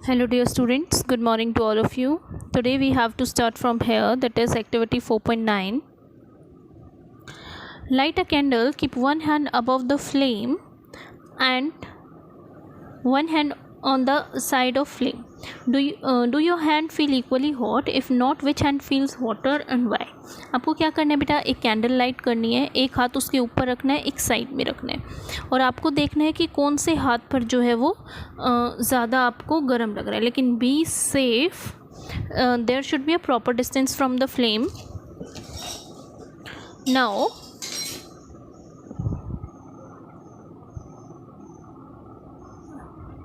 Hello dear students, good morning to all of you. Today we have to start from here, that is activity 4.9. Light a candle, keep one hand above the flame and one hand on the side of flame. Do your hand feel equally hot? If not, which hand feels hotter and why? आपको क्या करना है बेटा, एक candle light करनी है, एक हाथ उसके ऊपर रखना है, एक साइड में रखना है और आपको देखना है कि कौन से हाथ पर जो है वो ज़्यादा आपको गर्म लग रहा है. लेकिन be safe, there should be a proper distance from the flame. Now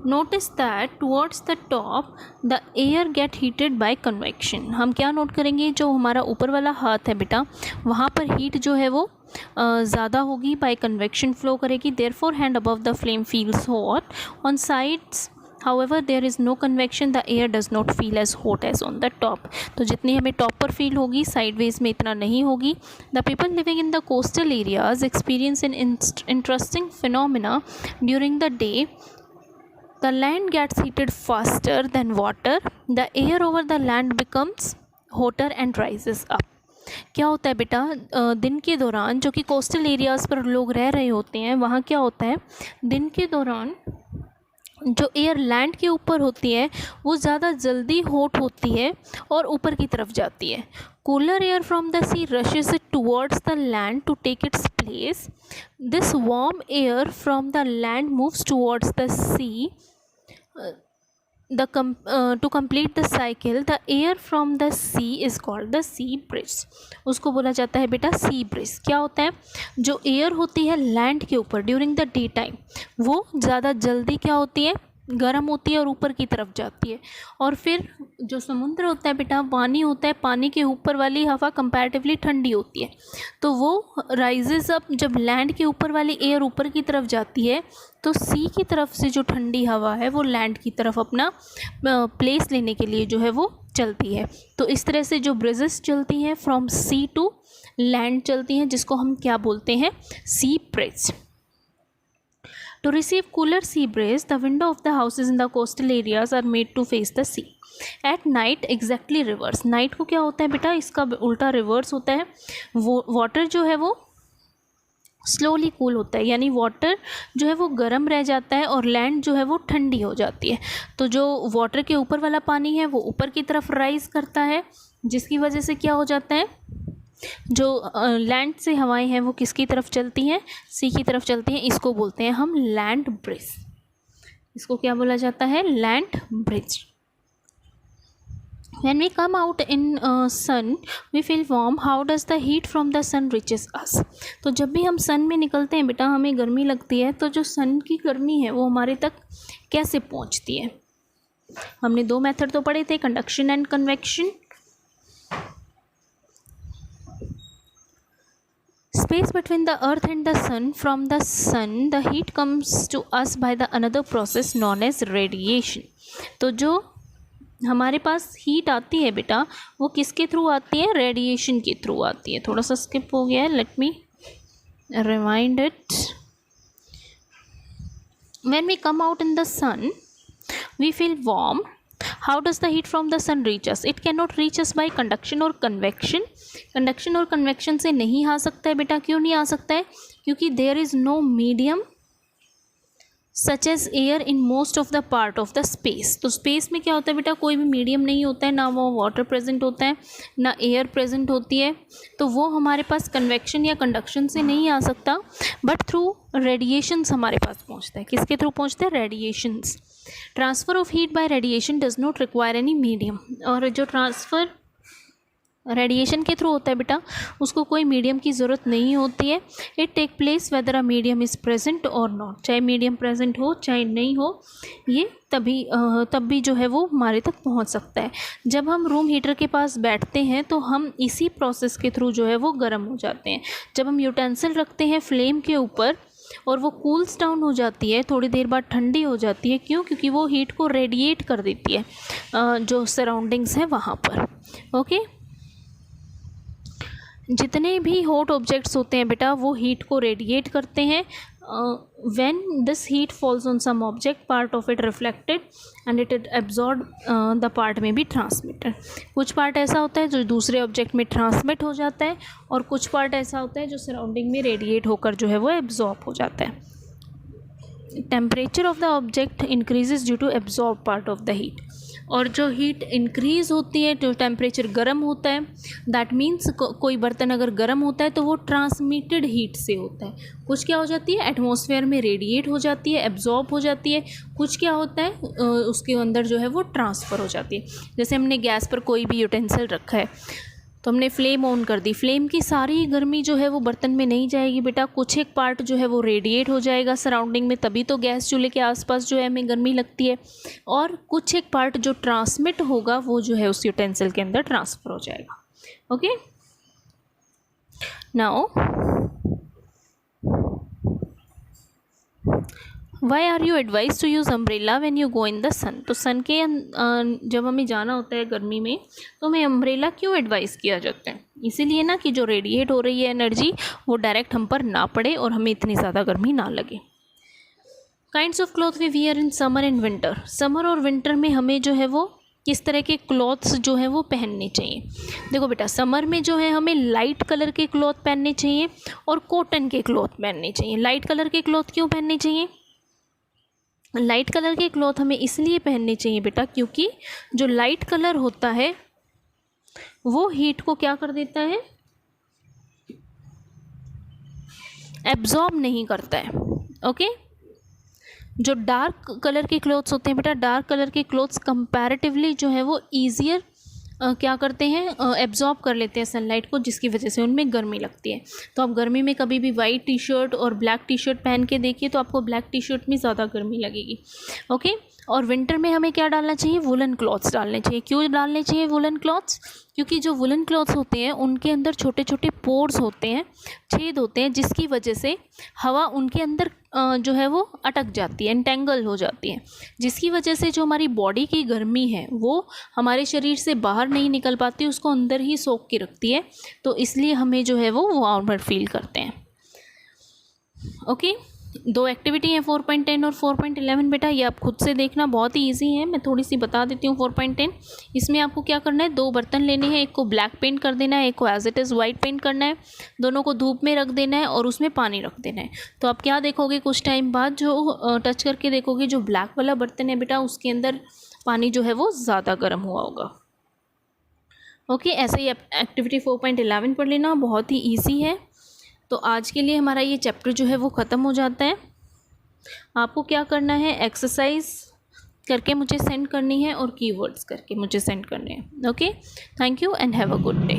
notice that towards the top the air get heated by convection. हम क्या नोट करेंगे, जो हमारा ऊपर वाला हाथ है बेटा वहाँ पर हीट जो है वो ज़्यादा होगी, बाय कन्वेक्शन फ्लो करेगी. therefore hand above the flame feels hot. on sides however there is no convection, the air does not feel as hot as on the top. तो जितनी हमें टॉप पर फील होगी साइडवेज में इतना नहीं होगी. the people living in the coastal areas experience an interesting phenomena during the day. The land gets heated faster than water. The air over the land becomes hotter and rises up. क्या होता है बेटा, दिन के दौरान जो कि coastal areas पर लोग रह रहे होते हैं वहाँ क्या होता है, दिन के दौरान जो एयर लैंड के ऊपर होती है वो ज़्यादा जल्दी हॉट होती है और ऊपर की तरफ जाती है. Cooler air from the sea rushes it towards the land to take its place. This warm air from the land moves towards the sea. To complete the cycle, the air from the sea is called the sea breeze. उसको बोला जाता है बेटा sea breeze. क्या होता है, जो air होती है लैंड के ऊपर ड्यूरिंग द डे टाइम वो ज़्यादा जल्दी क्या होती है, गर्म होती है और ऊपर की तरफ जाती है. और फिर जो समुद्र होता है बेटा, पानी होता है, पानी के ऊपर वाली हवा कंपैरेटिवली ठंडी होती है तो वो राइजेस अप. जब लैंड के ऊपर वाली एयर ऊपर की तरफ जाती है तो सी की तरफ से जो ठंडी हवा है वो लैंड की तरफ अपना प्लेस लेने के लिए जो है वो चलती है. तो इस तरह से जो ब्रिजेस चलती हैं फ्रॉम सी टू लैंड चलती हैं, जिसको हम क्या बोलते हैं, सी bridge. To receive cooler sea breeze, the window of the houses in the coastal areas are made to face the sea. At night exactly reverse. Night को क्या होता है बेटा, इसका उल्टा रिवर्स होता है. वो वाटर जो है वो स्लोली कूल होता है, यानी वाटर जो है वो गर्म रह जाता है और लैंड जो है वो ठंडी हो जाती है. तो जो वाटर के ऊपर वाला पानी है वो ऊपर की तरफ राइज करता है, जिसकी वजह से क्या हो जाता है, जो लैंड से हवाएं हैं वो किसकी तरफ चलती हैं, सी की तरफ चलती हैं. इसको बोलते हैं हम लैंड ब्रिज. इसको क्या बोला जाता है, land bridge. When we come out in sun, we feel warm. How does the heat from the sun reaches us? तो जब भी हम सन में निकलते हैं बेटा हमें गर्मी लगती है, तो जो सन की गर्मी है वो हमारे तक कैसे पहुंचती है. हमने दो मेथड तो पढ़े थे, conduction and convection. Space between the earth and the sun. From the sun the heat comes to us by the another process known as radiation. तो जो हमारे पास हीट आती है बेटा वो किसके थ्रू आती है, रेडिएशन के थ्रू आती है. थोड़ा सा स्किप हो गया है, let me remind it. When we come out in the sun we feel warm. How does the heat from the sun reach us? It cannot reach us by conduction or convection. Conduction और convection से नहीं आ सकता है बेटा. क्यों नहीं आ सकता है, क्योंकि there is no medium such as air in most of the part of the space. तो स्पेस में क्या होता है बेटा, कोई भी मीडियम नहीं होता है, ना वो वाटर प्रेजेंट होता है ना एयर प्रेजेंट होती है. तो वो हमारे पास कन्वेक्शन या कंडक्शन से नहीं आ सकता, बट थ्रू रेडिएशंस हमारे पास पहुंचता है. किसके थ्रू पहुंचता है, radiations. Transfer of heat bye radiation does not require any medium. और जो ट्रांसफ़र रेडिएशन के थ्रू होता है बेटा उसको कोई मीडियम की ज़रूरत नहीं होती है. It take place whether a medium is present or not. चाहे मीडियम प्रेजेंट हो चाहे नहीं हो, ये तब भी जो है वो हमारे तक पहुंच सकता है. जब हम रूम हीटर के पास बैठते हैं तो हम इसी प्रोसेस के थ्रू जो है वो गर्म हो जाते हैं. जब हम यूटेंसिल रखते हैं फ्लेम के ऊपर और वो कूल्स डाउन हो जाती है, थोड़ी देर बाद ठंडी हो जाती है. क्यों, क्योंकि वो हीट को रेडिएट कर देती है जो सराउंडिंग्स हैं वहाँ पर. ओके, जितने भी हॉट ऑब्जेक्ट्स होते हैं बेटा वो हीट को रेडिएट करते हैं when this heat falls on some object, part of it reflected and it absorbed, the part may be transmitted. कुछ पार्ट ऐसा होता है जो दूसरे ऑब्जेक्ट में ट्रांसमिट हो जाता है और कुछ पार्ट ऐसा होता है जो सराउंडिंग में रेडिएट होकर जो है वो एब्जॉर्ब हो जाता है. Temperature of the object increases due to absorb part of the heat. और जो हीट इंक्रीज होती है, जो टेम्परेचर गर्म होता है, दैट मीन्स कोई बर्तन अगर गर्म होता है तो वो ट्रांसमिटेड हीट से होता है. कुछ क्या हो जाती है, एटमॉस्फेयर में रेडिएट हो जाती है, एब्जॉर्ब हो जाती है. कुछ क्या होता है, उसके अंदर जो है वो ट्रांसफ़र हो जाती है. जैसे हमने गैस पर कोई भी यूटेंसिल रखा है तो हमने फ्लेम ऑन कर दी, फ्लेम की सारी गर्मी जो है वो बर्तन में नहीं जाएगी बेटा, कुछ एक पार्ट जो है वो रेडिएट हो जाएगा सराउंडिंग में, तभी तो गैस चूल्हे के आसपास जो है हमें गर्मी लगती है. और कुछ एक पार्ट जो ट्रांसमिट होगा वो जो है उस यूटेंसिल के अंदर ट्रांसफ़र हो जाएगा. Okay, now why are you advised to use umbrella when you go in the sun. तो सन के जब हमें जाना होता है गर्मी में तो हमें अम्ब्रेला क्यों एडवाइज़ किया जाता है, इसीलिए ना कि जो रेडिएट हो रही है एनर्जी वो डायरेक्ट हम पर ना पड़े और हमें इतनी ज़्यादा गर्मी ना लगे. Kinds of cloth we wear in summer and winter. Summer और विंटर में हमें जो है वो किस तरह के क्लॉथ्स जो हैं वो पहनने चाहिए. देखो बेटा, समर में जो है हमें लाइट कलर के क्लॉथ पहनने चाहिए और कॉटन के क्लॉथ पहनने चाहिए. लाइट कलर के क्लॉथ क्यों पहनने चाहिए, लाइट कलर के क्लॉथ हमें इसलिए पहनने चाहिए बेटा क्योंकि जो लाइट कलर होता है वो हीट को क्या कर देता है, एब्जॉर्ब नहीं करता है. ओके, जो डार्क कलर के क्लॉथ्स होते हैं बेटा, डार्क कलर के क्लॉथ्स कंपैरेटिवली जो है वो ईजियर क्या करते हैं, एब्जॉर्ब कर लेते हैं सनलाइट को, जिसकी वजह से उनमें गर्मी लगती है. तो आप गर्मी में कभी भी वाइट टी शर्ट और ब्लैक टी शर्ट पहन के देखिए तो आपको ब्लैक टी शर्ट में ज़्यादा गर्मी लगेगी. ओके, और विंटर में हमें क्या डालना चाहिए, वुलन क्लॉथ्स डालने चाहिए. क्यों डालने चाहिए वुलन क्लॉथ्स, क्योंकि जो वुलन क्लॉथ्स होते हैं उनके अंदर छोटे छोटे पोर्स होते हैं, छेद होते हैं, जिसकी वजह से हवा उनके अंदर जो है वो अटक जाती है, एंटेंगल हो जाती है, जिसकी वजह से जो हमारी बॉडी की गर्मी है वो हमारे शरीर से बाहर नहीं निकल पाती, उसको अंदर ही सोख के रखती है. तो इसलिए हमें जो है वो वार्मर फील करते हैं. ओके, दो एक्टिविटी हैं 4.10 और 4.11 बेटा, ये आप खुद से देखना, बहुत ही इजी है. मैं थोड़ी सी बता देती हूँ. 4.10 इसमें आपको क्या करना है, दो बर्तन लेने हैं, एक को ब्लैक पेंट कर देना है, एक को as it is white paint करना है, दोनों को धूप में रख देना है और उसमें पानी रख देना है. तो आप क्या देखोगे, कुछ टाइम बाद जो टच करके देखोगे जो ब्लैक वाला बर्तन है बेटा उसके अंदर पानी जो है वो ज़्यादा गर्म हुआ होगा. ओके, ऐसे ही एक्टिविटी 4.11 पढ़ लेना, बहुत ही ईजी है. तो आज के लिए हमारा ये चैप्टर जो है वो ख़त्म हो जाता है. आपको क्या करना है, एक्सरसाइज करके मुझे सेंड करनी है और कीवर्ड्स करके मुझे सेंड करने हैं. Okay, thank you and have a good day.